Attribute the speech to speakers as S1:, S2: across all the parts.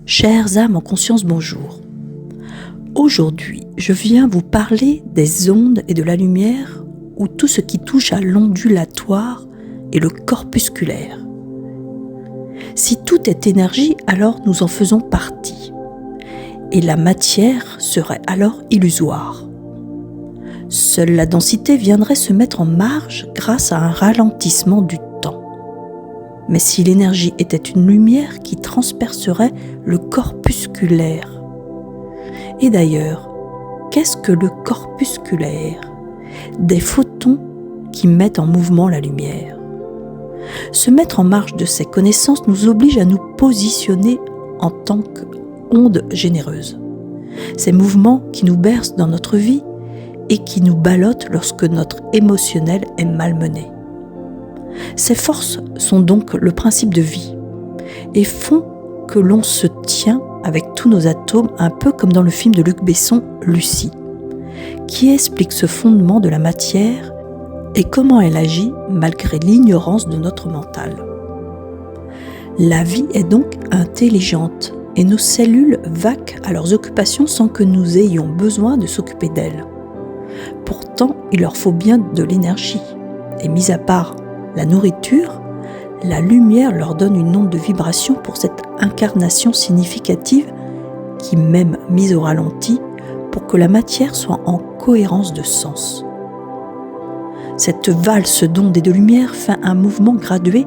S1: Chères âmes en conscience, bonjour. Aujourd'hui, je viens vous parler des ondes et de la lumière ou tout ce qui touche à l'ondulatoire et le corpusculaire. Si tout est énergie, alors nous en faisons partie. Et la matière serait alors illusoire. Seule la densité viendrait se mettre en marge grâce à un ralentissement du temps. Mais si l'énergie était une lumière qui transpercerait le corpusculaire. Et d'ailleurs, qu'est-ce que le corpusculaire ? Des photons qui mettent en mouvement la lumière. Se mettre en marge de ces connaissances nous oblige à nous positionner en tant qu'onde généreuse. Ces mouvements qui nous bercent dans notre vie et qui nous ballottent lorsque notre émotionnel est malmené. Ces forces sont donc le principe de vie et font que l'on se tient avec tous nos atomes, un peu comme dans le film de Luc Besson, Lucie, qui explique ce fondement de la matière et comment elle agit malgré l'ignorance de notre mental. La vie est donc intelligente et nos cellules vaquent à leurs occupations sans que nous ayons besoin de s'occuper d'elles. Pourtant, il leur faut bien de l'énergie. Et mis à part la nourriture, la lumière leur donne une onde de vibration pour cette incarnation significative qui, même mise au ralenti, pour que la matière soit en cohérence de sens. Cette valse d'ondes et de lumière fait un mouvement gradué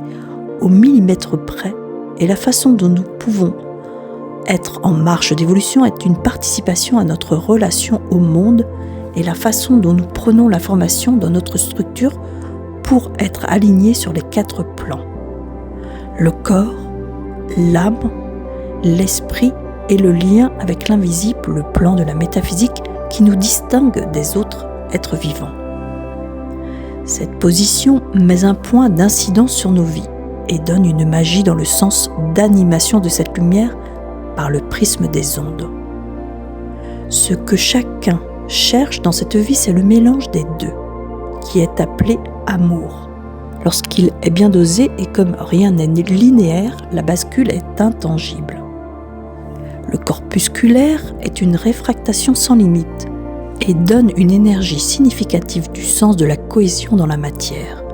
S1: au millimètre près et la façon dont nous pouvons être en marche d'évolution est une participation à notre relation au monde et la façon dont nous prenons l'information dans notre structure pour être alignés sur les 4 plans. Le corps, l'âme, l'esprit et le lien avec l'invisible, le plan de la métaphysique qui nous distingue des autres êtres vivants. Cette position met un point d'incidence sur nos vies et donne une magie dans le sens d'animation de cette lumière par le prisme des ondes. Ce que chacun cherche dans cette vie, c'est le mélange des deux, qui est appelé amour. Lorsqu'il est bien dosé et comme rien n'est linéaire, la bascule est intangible. Le corpusculaire est une réfractation sans limite et donne une énergie significative du sens de la cohésion dans la matière.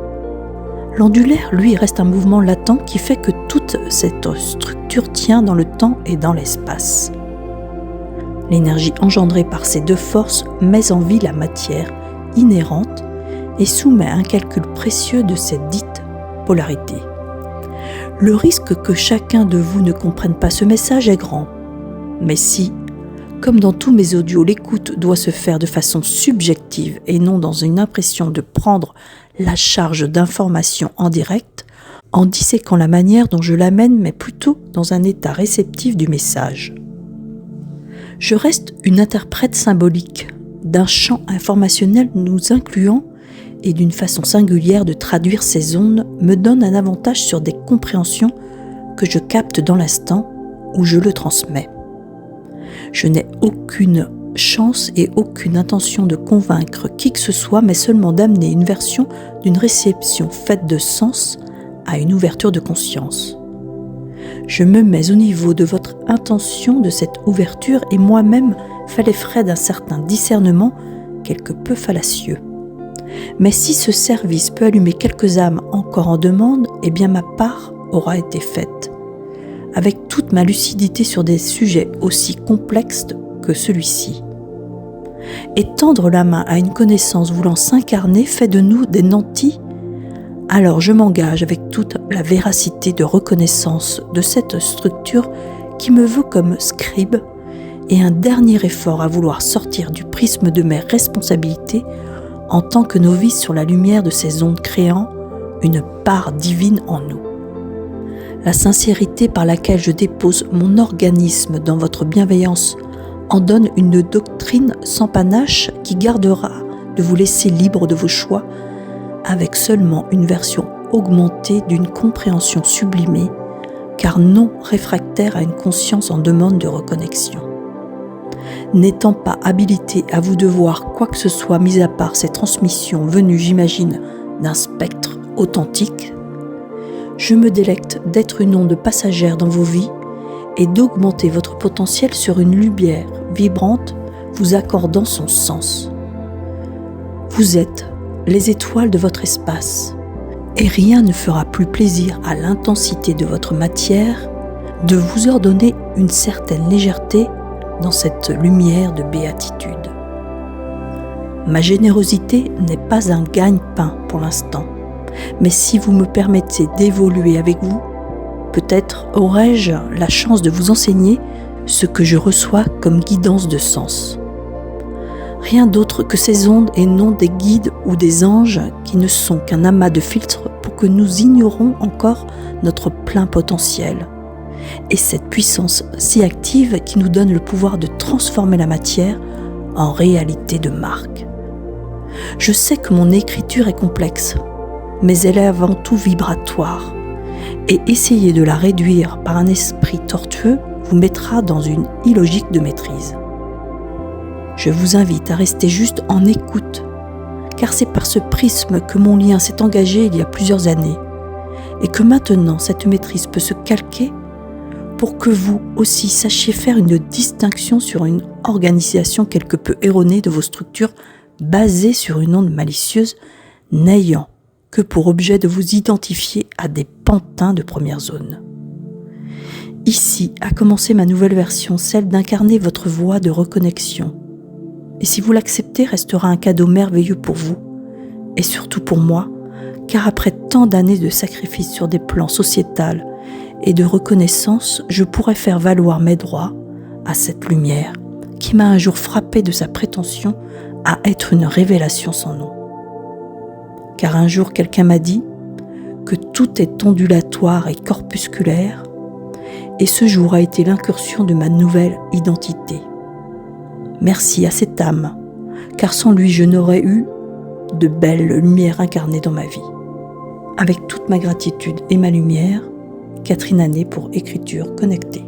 S1: L'ondulaire, lui, reste un mouvement latent qui fait que toute cette structure tient dans le temps et dans l'espace. L'énergie engendrée par ces deux forces met en vie la matière inhérente et soumet un calcul précieux de cette dite polarité. Le risque que chacun de vous ne comprenne pas ce message est grand. Mais si, comme dans tous mes audios, l'écoute doit se faire de façon subjective et non dans une impression de prendre la charge d'information en direct, en disséquant la manière dont je l'amène, mais plutôt dans un état réceptif du message. Je reste une interprète symbolique d'un champ informationnel nous incluant et d'une façon singulière de traduire ces ondes me donne un avantage sur des compréhensions que je capte dans l'instant où je le transmets. Je n'ai aucune chance et aucune intention de convaincre qui que ce soit, mais seulement d'amener une version d'une réception faite de sens à une ouverture de conscience. Je me mets au niveau de votre intention de cette ouverture et moi-même fais les frais d'un certain discernement quelque peu fallacieux. Mais si ce service peut allumer quelques âmes encore en demande, eh bien ma part aura été faite, avec toute ma lucidité sur des sujets aussi complexes que celui-ci. Et tendre la main à une connaissance voulant s'incarner fait de nous des nantis. Alors je m'engage avec toute la véracité de reconnaissance de cette structure qui me veut comme scribe et un dernier effort à vouloir sortir du prisme de mes responsabilités en tant que novice sur la lumière de ces ondes créant une part divine en nous. La sincérité par laquelle je dépose mon organisme dans votre bienveillance en donne une doctrine sans panache qui gardera de vous laisser libre de vos choix avec seulement une version augmentée d'une compréhension sublimée, car non réfractaire à une conscience en demande de reconnexion. N'étant pas habilité à vous devoir quoi que ce soit mis à part ces transmissions venues, j'imagine, d'un spectre authentique, je me délecte d'être une onde passagère dans vos vies et d'augmenter votre potentiel sur une lumière vibrante vous accordant son sens. Vous êtes les étoiles de votre espace et rien ne fera plus plaisir à l'intensité de votre matière de vous ordonner une certaine légèreté dans cette lumière de béatitude. Ma générosité n'est pas un gagne-pain pour l'instant, mais si vous me permettez d'évoluer avec vous, peut-être aurai-je la chance de vous enseigner ce que je reçois comme guidance de sens. Rien d'autre que ces ondes et non des guides ou des anges qui ne sont qu'un amas de filtres pour que nous ignorons encore notre plein potentiel. Et cette puissance si active qui nous donne le pouvoir de transformer la matière en réalité de marque. Je sais que mon écriture est complexe, mais elle est avant tout vibratoire. Et essayer de la réduire par un esprit tortueux vous mettra dans une illogique de maîtrise. Je vous invite à rester juste en écoute, car c'est par ce prisme que mon lien s'est engagé il y a plusieurs années, et que maintenant cette maîtrise peut se calquer pour que vous aussi sachiez faire une distinction sur une organisation quelque peu erronée de vos structures basée sur une onde malicieuse n'ayant que pour objet de vous identifier à des pantins de première zone. Ici a commencé ma nouvelle version, celle d'incarner votre voie de reconnexion. Et si vous l'acceptez, restera un cadeau merveilleux pour vous, et surtout pour moi, car après tant d'années de sacrifices sur des plans sociétals et de reconnaissance, je pourrais faire valoir mes droits à cette lumière qui m'a un jour frappé de sa prétention à être une révélation sans nom. Car un jour quelqu'un m'a dit que tout est ondulatoire et corpusculaire, et ce jour a été l'incursion de ma nouvelle identité. Merci à cette âme, car sans lui je n'aurais eu de belles lumières incarnées dans ma vie. Avec toute ma gratitude et ma lumière, Catherine Anet pour Écriture Connectée.